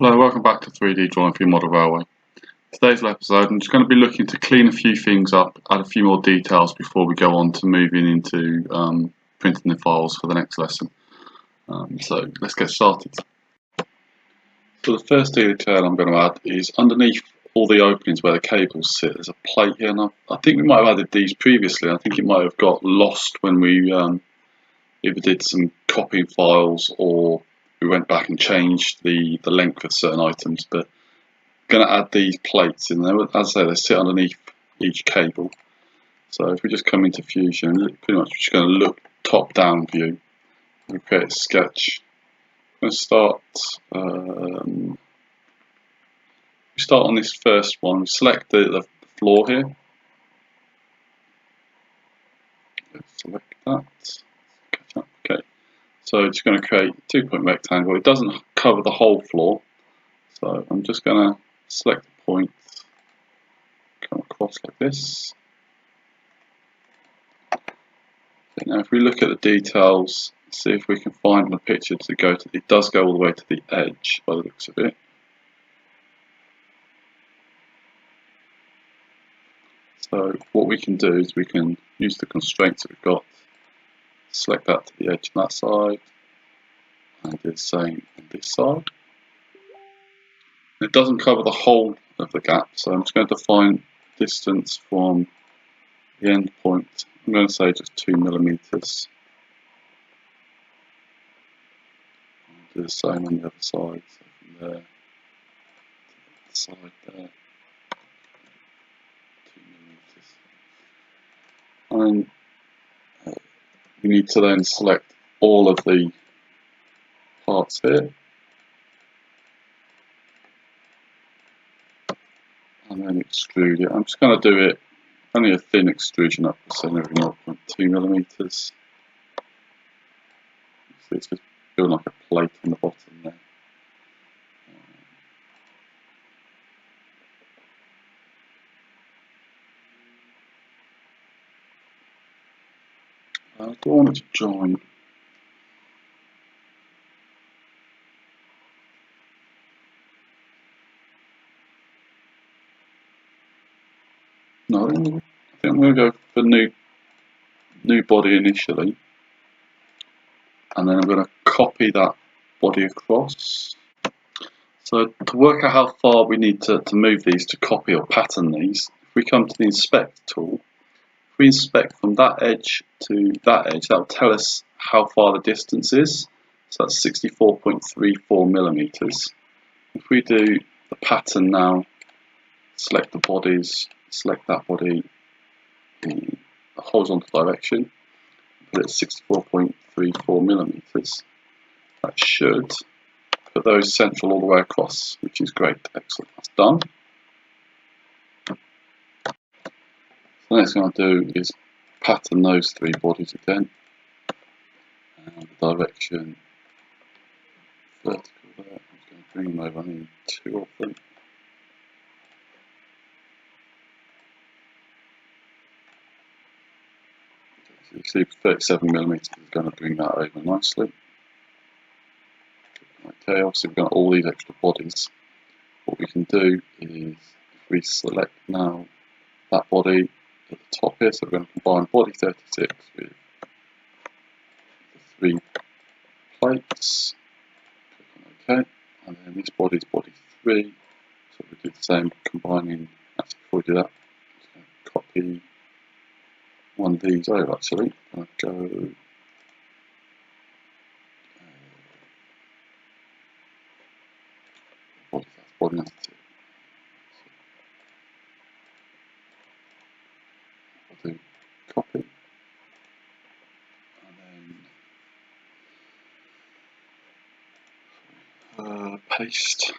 Hello, welcome back to 3D Drawing for Your Model Railway. Today's episode I'm just going to be looking to clean a few things up, add a few more details before we go on to moving into printing the files for the next lesson. So let's get started. So the first detail I'm going to add is underneath all the openings where the cables sit, there's a plate here, and I think we might have added these previously. I think it might have got lost when we either did some copying files or we went back and changed the length of certain items, but I'm going to add these plates in there. As I say, they sit underneath each cable. So if we just come into Fusion, pretty much we're just going to look top down view. We create a sketch. I'm going to start on this first one. Select the floor here. Select that. Okay. So it's going to create a 2-point rectangle. It doesn't cover the whole floor. So I'm just going to select a point, come across like this. Okay, now if we look at the details, see if we can find the picture to go to, it does go all the way to the edge by the looks of it. So what we can do is we can use the constraints that we've got, select that to the edge on that side, and do the same on this side. It doesn't cover the whole of the gap, so I'm just going to define distance from the end point. I'm going to say just 2 millimeters. I'll do the same on the other side, so from there to the side there, 2 millimeters. And we need to then select all of the parts here, and then extrude it. I'm just going to do it only a thin extrusion up to every 0.2 millimeters. So it's just building like a plate on the bottom there. I don't want it to join. No, I think I'm going to go for new body initially, and then I'm going to copy that body across. So to work out how far we need to move these to copy or pattern these, if we come to the inspect tool, if we inspect from that edge to that edge, that will tell us how far the distance is. So that's 64.34 millimeters. If we do the pattern now, select the bodies, select that body in the horizontal direction, put it at 64.34 millimeters. That should put those central all the way across, which is great. Excellent, that's done. The next thing I'll do is pattern those 3 bodies again, and the direction vertical there. I'm just going to bring them over. I need 2 of them. So you see 37 millimeters is going to bring that over nicely. Okay, obviously we've got all these extra bodies. What we can do is, if we select now that body at the top here, so we're going to combine body 36 with the 3 plates. Click on OK, and then this body is body 3. So we do the same, combining. Actually, before we do that, I'm just going to copy one of these over. Actually, I'll go. Body number 2. I'll do copy, and then paste.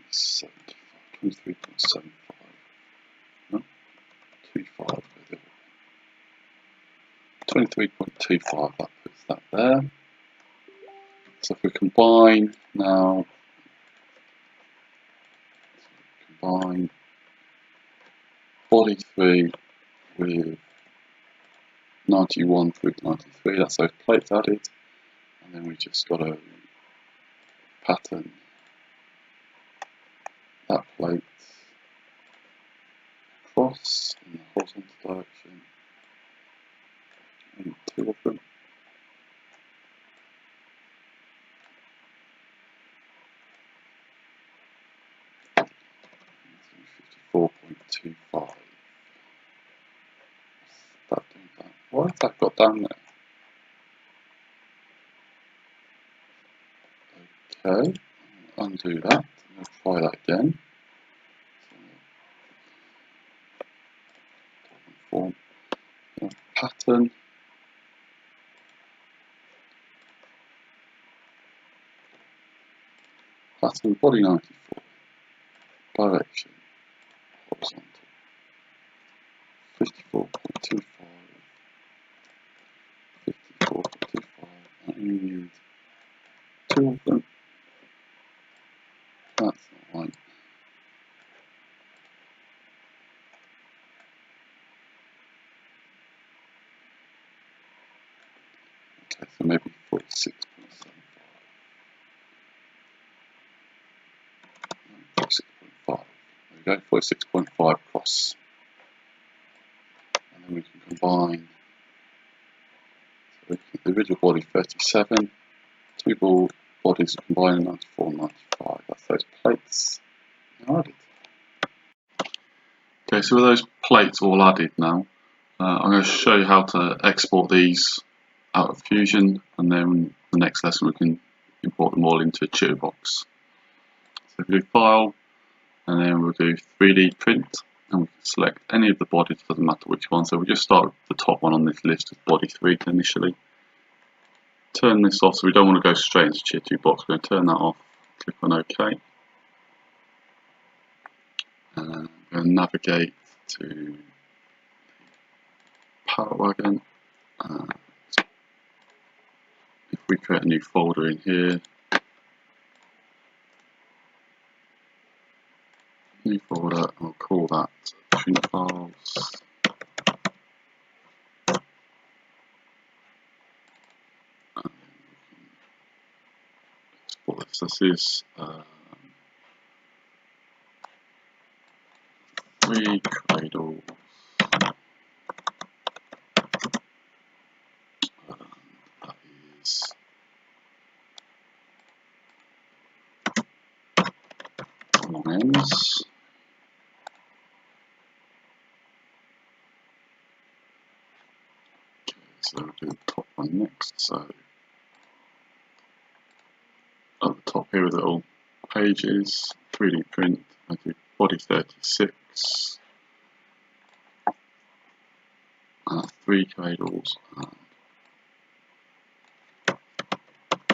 It's going to be 23.75. No? 23.25. 23.25, that puts that there. So if we combine now, combine body 3 with 91 through 93, that's those plates added, and then we just got to pattern that plate across in the horizontal direction, and 2 of them. What's that doing that? Why has that got down there? Okay, undo that, and try that again. Form pattern. Pattern body 94. Direction horizontal. 54.25. 54.25. And you need 2 of them. That's not right. Okay, so maybe 46.75. 46.5. There we go, 46.5 cross. And then we can combine. So the original body 37. 2 bodies combined 94 and 95. That's those plates now added. Okay, so with those plates all added now, I'm going to show you how to export these out of Fusion, and then the next lesson we can import them all into a tutor box. So if we do File, and then we'll do 3D Print, and we can select any of the bodies, doesn't matter which one. So we'll just start with the top one on this list of body 3 initially. Turn this off, so we don't want to go straight into tutor 2 box. We're going to turn that off, click on OK, and I'm going to navigate to Parrot Wagon. If we create a new folder in here, new folder, I'll call that print files. And export this. This is 3 cradles. That is long ends. Okay, so we'll do the top one next. So at the top here are the little pages, 3D print. I do body 36, 3 cradles, and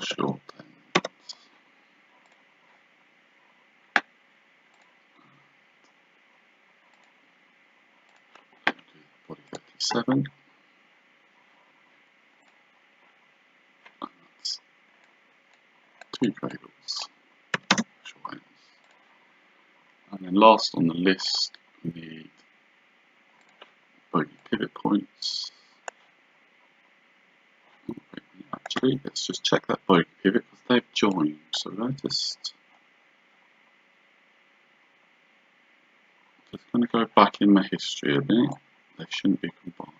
short ends. Body 37. And that's 2 cradles, short ends. And then last on the list, we need bogey pivot points. Actually, let's just check that bogey pivot because they've joined. So I'm just going to go back in my history a bit. They shouldn't be combined.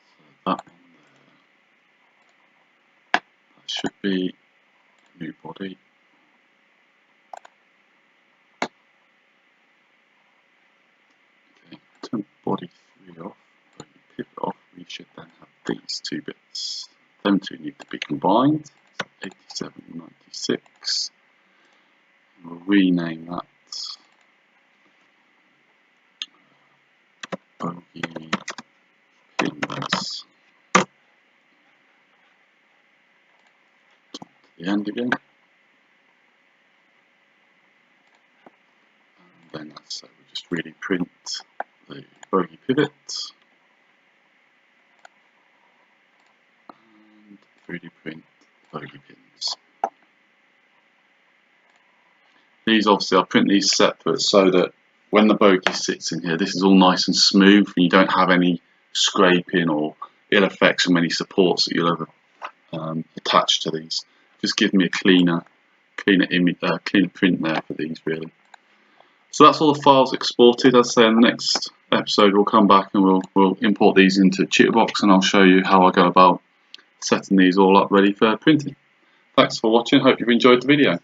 So that one there, that should be a new body. Okay, turn body 3 off, bogey pivot off. We should then have these 2 bits. Them 2 need to be combined. So 87 and 96. We'll rename that bogey pins. the end again. And then that's we just really print the bogey pivot and 3D print bogey pins. These obviously I'll print these separate so that when the bogey sits in here, this is all nice and smooth and you don't have any scraping or ill effects from any supports that you'll ever attach to these. Just give me a cleaner image, cleaner print there for these really. So that's all the files exported. As I say, in the next episode we'll come back and we'll import these into Chipbox and I'll show you how I go about setting these all up ready for printing. Thanks for watching, hope you've enjoyed the video.